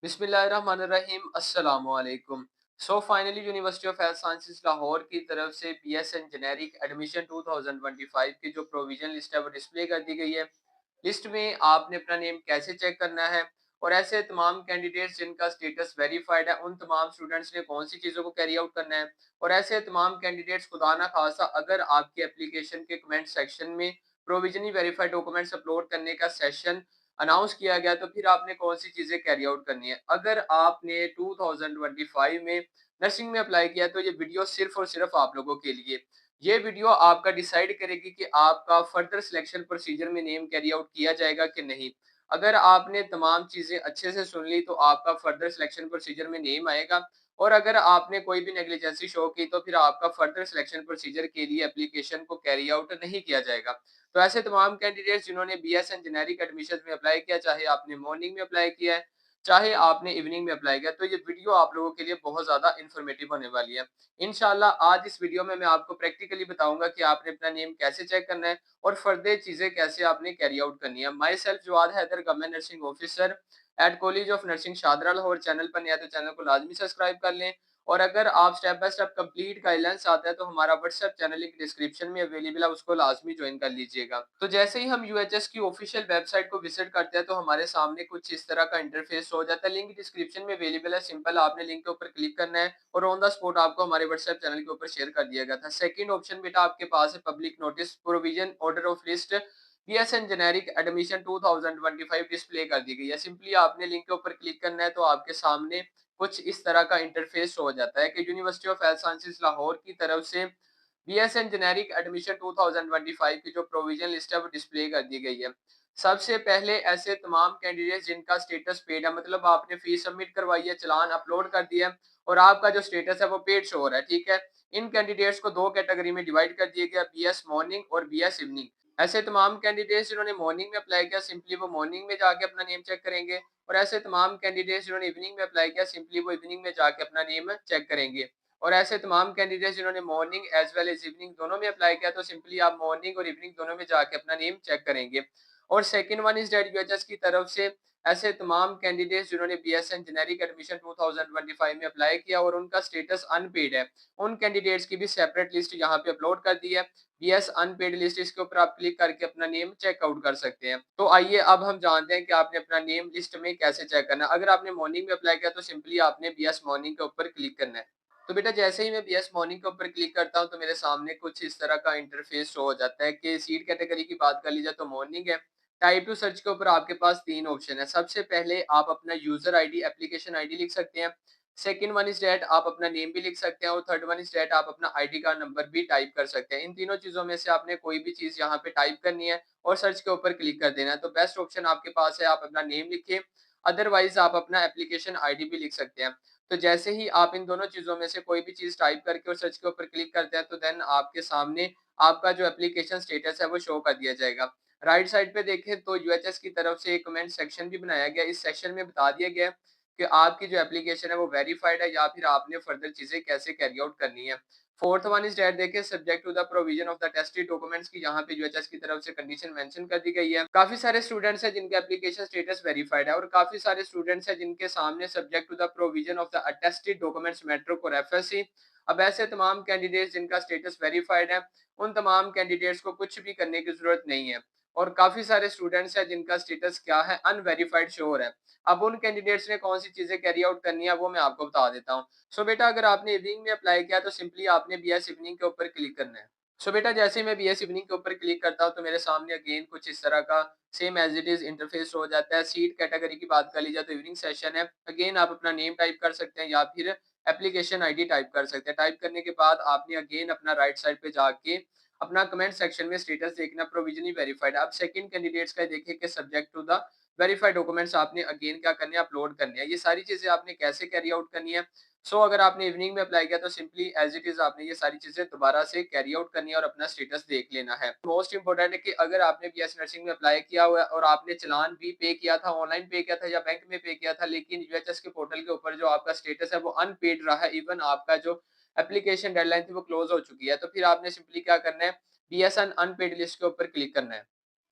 बिस्मिल्लाहिर्रहमानिर्रहीम अस्सलाम वालेकुम। So finally university of health sciences Lahore की तरफ से बीएसएन जेनेरिक एडमिशन 2025 की जो प्रोविजन लिस्ट है वो डिस्प्ले कर दी गई है। लिस्ट में आपने अपना नेम कैसे चेक करना है और ऐसे तमाम कैंडिडेट्स जिनका स्टेटस वेरीफाइड है उन तमाम स्टूडेंट्स ने कौन सी चीज़ों को कैरी आउट करना है और ऐसे तमाम कैंडिडेट्स खुदा ना खासा अगर आपकी एप्लीकेशन के कमेंट सेक्शन में प्रोविजनली वेरीफाइड डॉक्यूमेंट्स अपलोड करने का सेशन अनाउंस किया गया तो फिर आपने कौन सी चीज़ें कैरी आउट करनी है। अगर आपने 2025 में नर्सिंग में अप्लाई किया तो ये वीडियो सिर्फ़ और सिर्फ़ आप लोगों के लिए। ये वीडियो आपका डिसाइड करेगी कि आपका फर्दर सिलेक्शन प्रोसीजर में नेम कैरी आउट किया जाएगा कि नहीं। अगर आपने तमाम चीज़ें अच्छे से सुन ली तो आपका फर्दर सिलेक्शन प्रोसीजर में नेम आएगा और अगर आपने कोई भी नेग्लिजेंसी शो की तो फिर आपका फर्दर सिलेक्शन प्रोसीजर के लिए एप्लीकेशन को कैरी आउट नहीं किया जाएगा। तो ऐसे तमाम कैंडिडेट्स जिन्होंने बीएसएन जेनेरिक एडमिशन में अप्लाई किया, चाहे आपने मॉर्निंग में अप्लाई किया है, चाहे आपने इवनिंग में अप्लाई किया, तो ये वीडियो आप लोगों के लिए बहुत ज़्यादा इन्फॉर्मेटिव होने वाली है। इंशाल्लाह आज इस वीडियो में मैं आपको प्रैक्टिकली बताऊंगा कि आपने अपना नेम कैसे चेक करना है और फर्दर चीज़ें कैसे आपने कैरी आउट करनी है। Myself Jawad Haider, government nursing officer at college of nursing Shahdara Lahore. Channel पर नया तो चैनल को लाजमी सब्सक्राइब कर लें और अगर आप step by step complete guidelines आता है तो हमारा व्हाट्सएप चैनल लिंक डिस्क्रिप्शन में अवेलेबल है, उसको लाजमी ज्वाइन कर लीजिएगा। तो जैसे ही हम यूएचएस की ऑफिशियल वेबसाइट को विजिट करते हैं तो हमारे सामने कुछ इस तरह का इंटरफेस हो जाता है। लिंक डिस्क्रिप्शन में अवेलेबल है, सिंपल आपने लिंक के ऊपर क्लिक करना है और ऑन द स्पॉट आपको हमारे व्हाट्सएप चैनल के ऊपर शेयर कर दिया गया था। सेकंड ऑप्शन बेटा आपके पास है public notice provision order of list BSN generic admission 2025 display कर दी गई है। सिंपली आपने लिंक के ऊपर क्लिक करना है तो आपके सामने कुछ इस तरह का इंटरफेस हो जाता है कि university of health sciences Lahore की तरफ से बीएसएन जेनेरिक एडमिशन 2025 की जो प्रोविजन लिस्ट है वो डिस्प्ले कर दी गई है। सबसे पहले ऐसे तमाम कैंडिडेट्स जिनका स्टेटस पेड है, मतलब आपने फीस सबमिट करवाई है, चालान अपलोड कर दिया है और आपका जो स्टेटस है वो पेड शो हो रहा है, ठीक है। इन कैंडिडेट्स को दो कैटेगरी में डिवाइड कर दिया गया, बीएस मॉर्निंग और बीएस इवनिंग। ऐसे तमाम कैंडिडेट्स जिन्होंने मॉर्निंग में अप्लाई किया सिंपली वो मॉर्निंग में जाके अपना नेम चेक करेंगे और ऐसे तमाम कैंडिडेट्स जिन्होंने इवनिंग में अप्लाई किया सिंपली वो इवनिंग में जाके अपना नेम चेक करेंगे और ऐसे तमाम कैंडिडेट्स जिन्होंने morning as well as evening दोनों में अप्लाई किया तो सिंपली आप मॉर्निंग और इवनिंग दोनों में जाके अपना नेम चेक करेंगे। और second one is that UHS की तरफ से ऐसे तमाम कैंडिडेट्स जिन्होंने बीएसएन जेनेरिक एडमिशन 2025 में अप्लाई किया और उनका स्टेटस अनपेड है, उन कैंडिडेट्स की भी सेपरेट लिस्ट यहाँ पे अपलोड कर दी है। बीएस अनपेड लिस्ट, इसके ऊपर आप क्लिक करके अपना नेम चेकआउट कर सकते हैं। तो आइए अब हम जानते हैं कि आपने अपना नेम लिस्ट में कैसे चेक करना है। अगर आपने मॉर्निंग में अप्लाई किया तो सिंपली आपने बीएस मॉर्निंग के ऊपर क्लिक करना है। तो बेटा जैसे ही मैं बीएस मॉर्निंग के ऊपर क्लिक करता हूँ तो मेरे सामने कुछ इस तरह का इंटरफेस शो हो जाता है कि सीट कैटेगरी की बात कर ली जाए तो मॉर्निंग है। टाइप टू सर्च के ऊपर आपके पास तीन ऑप्शन है। सबसे पहले आप अपना यूजर आईडी एप्लीकेशन आईडी लिख सकते हैं। सेकंड वन इज डेट आप अपना नेम भी लिख सकते हैं और थर्ड वन इज डेट आप अपना आईडी कार्ड नंबर भी टाइप कर सकते हैं। इन तीनों चीजों में से आपने कोई भी चीज यहाँ पे टाइप करनी है और सर्च के ऊपर क्लिक कर देना है। तो बेस्ट ऑप्शन आपके पास है आप अपना नेम लिखें, अदरवाइज आप अपना एप्लीकेशन आईडी भी लिख सकते हैं। तो जैसे ही आप इन दोनों चीजों में से कोई भी चीज टाइप करके और सर्च के ऊपर क्लिक करते हैं तो देन आपके सामने आपका जो एप्लीकेशन स्टेटस है वो शो कर दिया जाएगा। राइट साइड पे देखें तो यूएचएस की तरफ से एक कमेंट सेक्शन भी बनाया गया। इस सेक्शन में बता दिया गया है कि आपकी जो एप्लीकेशन है वो वेरीफाइड है या फिर आपने फर्दर चीजें कैसे कैरी आउट करनी है। फोर्थ वन इज डेट देखिए subject to the provision of the attested documents की यहाँ पे यूएचएस की तरफ से कंडीशन मेंशन कर दी गई है। काफी सारे स्टूडेंट्स हैं जिनके एप्लीकेशन स्टेटस वेरीफाइड है और काफी सारे स्टूडेंट्स हैं जिनके सामने subject to the provision of the attested documents matric और एफएससी। अब ऐसे तमाम कैंडिडेट्स जिनका स्टेटस वेरीफाइड है उन तमाम कैंडिडेट्स को कुछ भी करने की जरूरत नहीं है और काफी सारे स्टूडेंट्स हैं जिनका स्टेटस क्या है, अनवेरिफाइड शो हो रहा है। अब उन कैंडिडेट्स ने कौन सी चीजें कैरी आउट करनी है वो मैं आपको बता देता हूँ। सो बेटा अगर आपने इवनिंग में अप्लाई किया तो सिंपली आपने बीएस इवनिंग के ऊपर क्लिक करना है। सो बेटा जैसे ही मैं बीएस इवनिंग के ऊपर क्लिक करता हूँ तो मेरे सामने अगेन कुछ इस तरह का same as it is interface हो जाता है। सीट कैटेगरी की बात कर ली जाए तो इवनिंग सेशन है। अगेन आप अपना नेम टाइप कर सकते हैं या फिर एप्लीकेशन आईडी टाइप कर सकते हैं। टाइप करने के बाद आपने अगेन अपना राइट साइड पे जाके अपना कमेंट सेक्शन में स्टेटस देखना प्रोविजनली वेरीफाइड। अब सेकंड कैंडिडेट्स का देखिए कि subject to the verified documents आपने अगेन क्या करने हैं, अपलोड करने हैं। ये सारी चीजें आपने कैसे कैरी आउट करनी है। सो अगर आपने इवनिंग में अप्लाई किया तो सिंपली एज इट इज आपने ये सारी चीजें दोबारा से कैरी आउट करनी है और अपना स्टेटस देख लेना है। मोस्ट इंपोर्टेंट है कि अगर आपने बीएस नर्सिंग में अप्लाई किया हुआ है और आपने चालान भी पे किया था, ऑनलाइन पे किया था या बैंक में पे किया था, लेकिन यूएचएस के पोर्टल के ऊपर जो आपका स्टेटस है वो अनपेड रहा है, इवन आपका जो एप्लीकेशन डेडलाइन थी वो क्लोज हो चुकी है, तो फिर आपने सिंपली क्या करना है, बीएसएन अनपेड लिस्ट के ऊपर क्लिक करना है।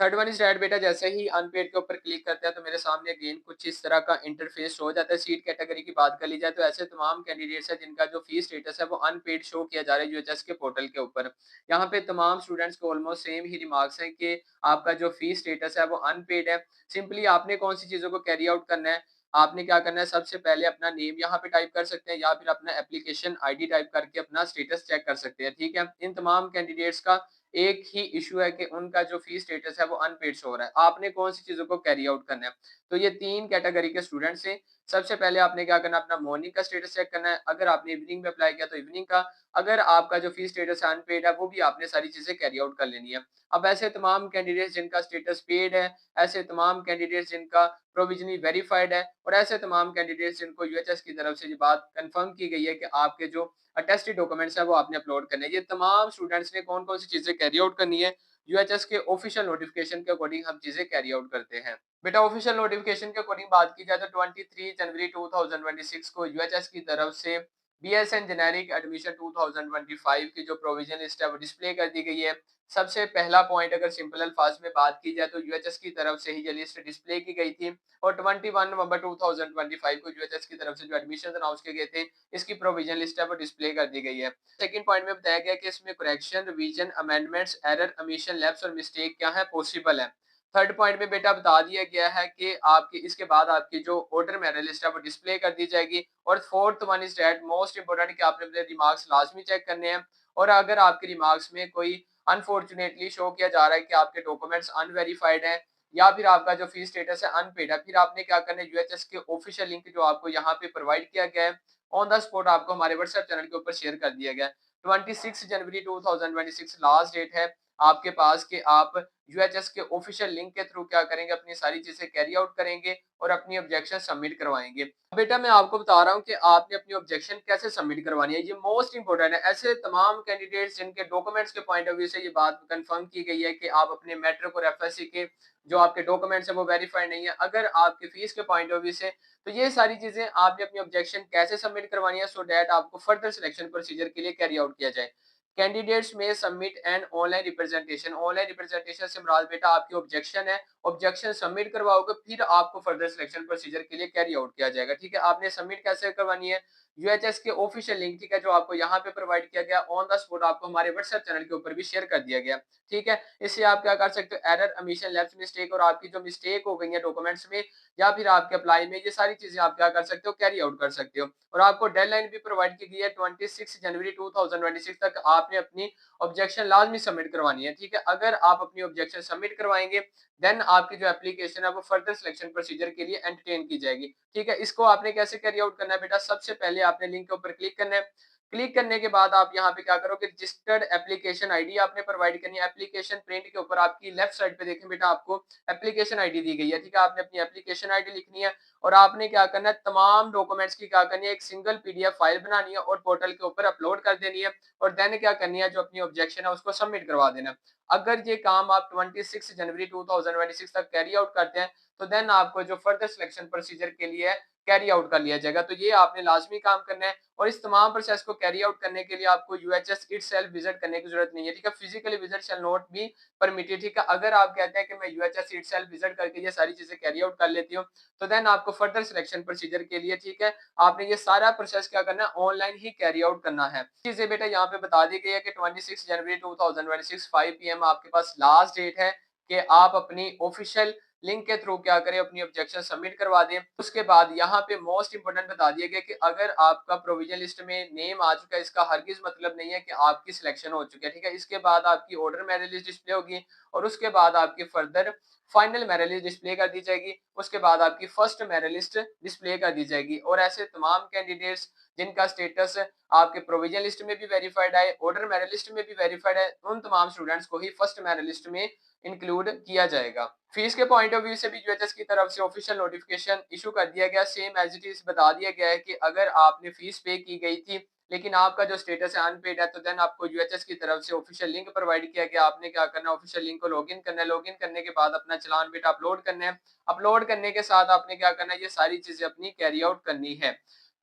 थर्ड वन इज़ दैट बेटा जैसे ही अनपेड के ऊपर क्लिक करते हैं तो मेरे सामने अगेन कुछ इस तरह का इंटरफेस शो हो जाता है। सीट कैटेगरी की बात कर ली जाए तो ऐसे तमाम कैंडिडेट्स हैं जिनका जो फीस स्टेटस है वो अनपेड शो किया जा रहा है यूएचएस के पोर्टल के ऊपर। यहाँ पे तमाम स्टूडेंट्स को ऑलमोस्ट सेम ही रिमार्क्स हैं कि आपका जो फीस स्टेटस है वो अनपेड है। सिंपली आपने कौन सी चीज़ों को कैरी आउट करना है, आपने क्या करना है, सबसे पहले अपना नेम यहाँ पे टाइप कर सकते हैं या फिर अपना एप्लीकेशन आईडी टाइप करके अपना स्टेटस चेक कर सकते हैं, ठीक है। इन तमाम कैंडिडेट्स का एक ही इश्यू है कि उनका जो फीस स्टेटस है वो अनपेड शो हो रहा है। आपने कौन सी चीज़ों को कैरी आउट करना है। तो ये 3 कैटेगरी के स्टूडेंट्स हैं। सबसे पहले आपने क्या करना है, अपना मॉर्निंग का स्टेटस चेक करना है। अगर आपने इवनिंग में अप्लाई किया तो इवनिंग का, अगर आपका जो फीस स्टेटस है अनपेड है वो भी आपने सारी चीज़ें कैरी आउट कर लेनी है। अब ऐसे तमाम कैंडिडेट्स जिनका स्टेटस पेड है, ऐसे तमाम कैंडिडेट्स जिनका प्रोविजनली वेरिफाइड है और ऐसे तमाम कैंडिडेट्स जिनको यूएचएस की तरफ से ये बात कन्फर्म की गई है कि आपके जो अटेस्टेड डॉक्यूमेंट्स हैं वो आपने अपलोड करने हैं। ये तमाम स्टूडेंट्स ने कौन-कौन सी चीज़ें कैरी आउट करनी है, यूएचएस के ऑफिशियल नोटिफिकेशन के अकॉर्डिंग हम चीज़ें कैरी आउट करते हैं। बेटा ऑफिशियल नोटिफिकेशन के अकॉर्डिंग बात की जाए तो 23 जनवरी 2026 को यूएचएस की तरफ से बीएसएन जेनेरिक एडमिशन 2025 की जो प्रोविजन लिस्ट है वो डिस्प्ले कर दी गई है। सबसे पहला पॉइंट अगर सिंपल अल्फाज में बात की जाए तो यूएचएस की तरफ से ही ये लिस्ट डिस्प्ले की गई थी और 21 नवंबर 2025 को यूएचएस की तरफ से जो एडमिशन अनाउंस किए गए थे, इसकी प्रोविजन लिस्ट है वो डिस्प्ले कर दी गई है। सेकंड पॉइंट में बताया गया कि इसमें correction, revision, amendments, error, omission, lapse और मिस्टेक क्या है, पॉसिबल है। थर्ड पॉइंट में बेटा बता दिया गया है कि आपकी इसके बाद आपकी जो ऑर्डर मेरिट लिस्ट है वो डिस्प्ले कर दी जाएगी। और fourth one is that most important कि आपने अपने रिमार्क्स लाजमी चेक करने हैं और अगर आपके रिमार्क्स में कोई अनफॉर्चुनेटली शो किया जा रहा है कि आपके डॉक्यूमेंट्स अनवेरिफाइड हैं या फिर आपका जो फीस स्टेटस है अनपेड है, फिर आपने क्या करना है, यूएचएस के ऑफिशियल लिंक जो आपको यहाँ पे प्रोवाइड किया गया है ऑन द स्पॉट आपको हमारे व्हाट्सएप चैनल के ऊपर शेयर कर दिया गया है। 26 जनवरी 2026 लास्ट डेट है आपके पास कि आप यूएचएस के ऑफिशियल लिंक के थ्रू क्या करेंगे, अपनी सारी चीजें कैरी आउट करेंगे और अपनी ऑब्जेक्शन सबमिट करवाएंगे। बेटा मैं आपको बता रहा हूँ कि आपने अपनी ऑब्जेक्शन कैसे सबमिट करवानी है, ये मोस्ट इंपोर्टेंट है। ऐसे तमाम कैंडिडेट्स जिनके डॉक्यूमेंट्स के पॉइंट ऑफ व्यू से ये बात कंफर्म की गई है कि आप अपने मैट्रिक और एफएससी के जो आपके डॉक्यूमेंट्स है वो वेरीफाइड नहीं है, अगर आपके फीस के पॉइंट ऑफ व्यू से, तो ये सारी चीजें आपने अपनी ऑब्जेक्शन कैसे सबमिट करवानी है सो दैट आपको फर्दर सिलेक्शन प्रोसीजर के लिए कैरी आउट किया जाए। कैंडिडेट्स में submit and online representation. Online representation से मुराद बेटा आपकी ऑब्जेक्शन है, ऑब्जेक्शन सबमिट करवाओगे फिर आपको फर्दर सिलेक्शन प्रोसीजर के लिए कैरी आउट किया जाएगा, ठीक है। आपने सबमिट कैसे करवानी है, यूएचएस के ऑफिशियल लिंक, ठीक है, जो आपको यहाँ पे प्रोवाइड किया गया ऑन द स्पॉट आपको हमारे व्हाट्सएप चैनल के ऊपर भी शेयर कर दिया गया, ठीक है। इससे आप क्या कर सकते हो, एरर, ओमिशन, लैप्स, मिस्टेक और आपकी जो मिस्टेक हो गई है डॉक्यूमेंट्स में या फिर आपके अप्लाई में, ये सारी चीजें आप क्या कर सकते हो, कैरी आउट कर सकते हो। और आपको डेडलाइन भी प्रोवाइड की गई है 26 जनवरी 2026 तक आपने अपनी ऑब्जेक्शन लाजमी सबमिट करवानी है, ठीक है। अगर आप अपनी ऑब्जेक्शन सबमिट करवाएंगे देन आपकी जो एप्लीकेशन है वो फर्दर सिलेक्शन प्रोसीजर के लिए एंटरटेन की जाएगी, ठीक है। इसको आपने कैसे कैरी आउट करना है बेटा, सबसे पहले आपने लिंक के ऊपर क्लिक करना है। क्लिक करने के बाद आप यहाँ पे क्या करोगे, रजिस्टर्ड एप्लीकेशन आईडी आपने प्रोवाइड करनी है। एप्लीकेशन प्रिंट के ऊपर आपकी लेफ्ट साइड पे देखें बेटा आपको एप्लीकेशन आईडी दी गई है, ठीक है। आपने अपनी एप्लीकेशन आईडी लिखनी है और आपने क्या करना है, तमाम डॉक्यूमेंट्स की क्या करनी है, एक सिंगल पीडीएफ फाइल बनानी है और पोर्टल के ऊपर अपलोड कर देनी है और देन क्या करनी है, जो अपनी ऑब्जेक्शन है उसको सबमिट करवा देना। अगर ये काम आप 26 जनवरी 2026 तक कैरी आउट करते हैं तो देन आपको जो फर्दर सिलेक्शन प्रोसीजर के लिए कैरी आउट कर लिया जाएगा। तो ये आपने लाजमी काम करना है और इस तमाम प्रोसेस को कैरी आउट करने के लिए आपको यूएचएस इटसेल्फ विजिट करने की जरूरत नहीं है, ठीक है। Physically visit shall not be permitted, ठीक है। अगर आप कहते हैं कि मैं यूएचएस इटसेल्फ विजिट करके ये सारी चीजें कैरी आउट कर लेती हूँ तो देन आपको फर्दर सिलेक्शन प्रोसीजर के लिए, ठीक है, आपने ये सारा प्रोसेस क्या करना है, ऑनलाइन ही कैरी आउट करना है। चीजें बेटा यहाँ पे बता दी गई है कि 26 जनवरी 2026 5 पीएम आपके पास लास्ट डेट है कि आप अपनी ऑफिशियल लिंक के थ्रू क्या करें, अपनी ऑब्जेक्शन सबमिट करवा दें। उसके बाद यहाँ पे मोस्ट इंपोर्टेंट बता दिया गया कि अगर आपका प्रोविजन लिस्ट में नेम आ चुका है इसका हरगिज मतलब नहीं है कि आपकी सिलेक्शन हो चुकी है, ठीक है। इसके बाद आपकी ऑर्डर मेरिट लिस्ट डिस्प्ले होगी और उसके बाद आपकी further final merit list display कर दी जाएगी, उसके बाद आपकी फर्स्ट मेरिट लिस्ट डिस्प्ले कर दी जाएगी। और ऐसे तमाम कैंडिडेट्स जिनका स्टेटस आपके प्रोविजन लिस्ट में भी वेरीफाइड है, ऑर्डर मेरिट लिस्ट में भी वेरीफाइड है, उन तमाम स्टूडेंट्स को ही फर्स्ट मेरिट लिस्ट में इंक्लूड किया जाएगा। फीस के पॉइंट ऑफ व्यू से भी यूएचएस की तरफ से ऑफिशियल नोटिफिकेशन इशू कर दिया गया, सेम एज इट इज बता दिया गया है कि अगर आपने फीस पे की गई थी लेकिन आपका जो स्टेटस है अनपेड है तो देन आपको यूएचएस की तरफ से ऑफिशियल लिंक प्रोवाइड किया गया। आपने क्या करना है, ऑफिशियल लिंक को लॉगिन करना है, लॉगिन करने के बाद अपना चलान बेटा अपलोड करना है। अपलोड करने के साथ आपने क्या करना है, ये सारी चीजें अपनी कैरी आउट करनी है।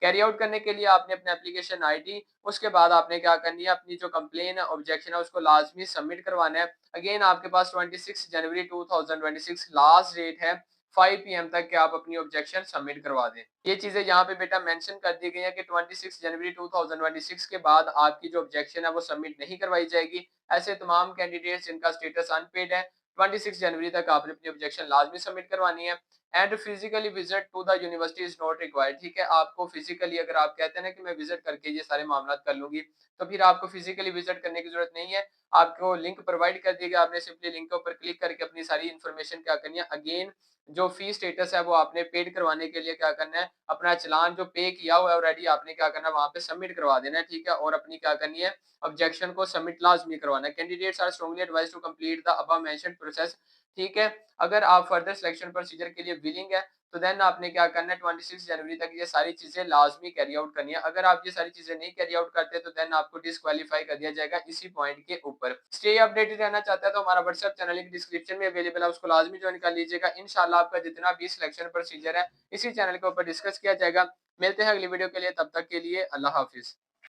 कैरी आउट करने के लिए आपने अपने एप्लीकेशन आईडी, उसके बाद आपने क्या करनी है, अपनी जो कंप्लेन है, ऑब्जेक्शन है, उसको लाजमी सबमिट करवाना है। अगेन आपके पास 26 जनवरी 2026 लास्ट डेट है 5 पीएम तक कि आप अपनी ऑब्जेक्शन सबमिट करवा दें। ये चीजें यहाँ पे बेटा मेंशन कर दी गई है कि 26 जनवरी 2026 के बाद आपकी जो ऑब्जेक्शन है वो सबमिट नहीं करवाई जाएगी। ऐसे तमाम कैंडिडेट्स जिनका स्टेटस अनपेड है, 26 जनवरी तक आपने अपनी ऑब्जेक्शन लाजमी सबमिट करवानी है। And physically visit to the university is not required. ठीक है, आपको फिजिकली, अगर आप कहते हैं ना कि मैं विजिट करके ये सारे मामला कर लूंगी, तो फिर आपको फिजिकली विजिट करने की जरूरत नहीं है। आपको लिंक प्रोवाइड कर दिया गया, आपने सिंपली लिंक के ऊपर क्लिक करके अपनी सारी इन्फॉर्मेशन क्या करनी है, अगेन जो फी स्टेटस है वो आपने पेड करवाने के लिए क्या करना है, अपना चलान जो पे किया हुआ है ऑलरेडी आपने क्या करना है, वहां पे सबमिट करवा देना है। ठीक है, और अपनी क्या करनी है, ऑब्जेक्शन को सबमिट लाजमी करवाना है। Candidates are strongly advise to complete the above mentioned process. ठीक है, अगर आप फर्दर सिलेक्शन प्रोसीजर के लिए विलिंग है, तो देन आपने क्या करना है, 26 जनवरी तक ये सारी चीजें लाजमी कैरी आउट करनी है। अगर आप ये सारी चीजें नहीं कैरी आउट करते, तो देन आपको डिस्क्वालीफाई कर दिया जाएगा इसी पॉइंट के ऊपर। स्टे अपडेटेड रहना चाहता है तो हमारा व्हाट्सएप चैनल लिंक डिस्क्रिप्शन में अवेलेबल है, उसको लाजमी ज्वाइन कर लीजिएगा। इंशाल्लाह आपका जितना भी सिलेक्शन प्रोसीजर है इसी चैनल के ऊपर डिस्कस किया जाएगा। मिलते हैं अगली वीडियो के लिए, तब तक के लिए अल्लाह हाफिज।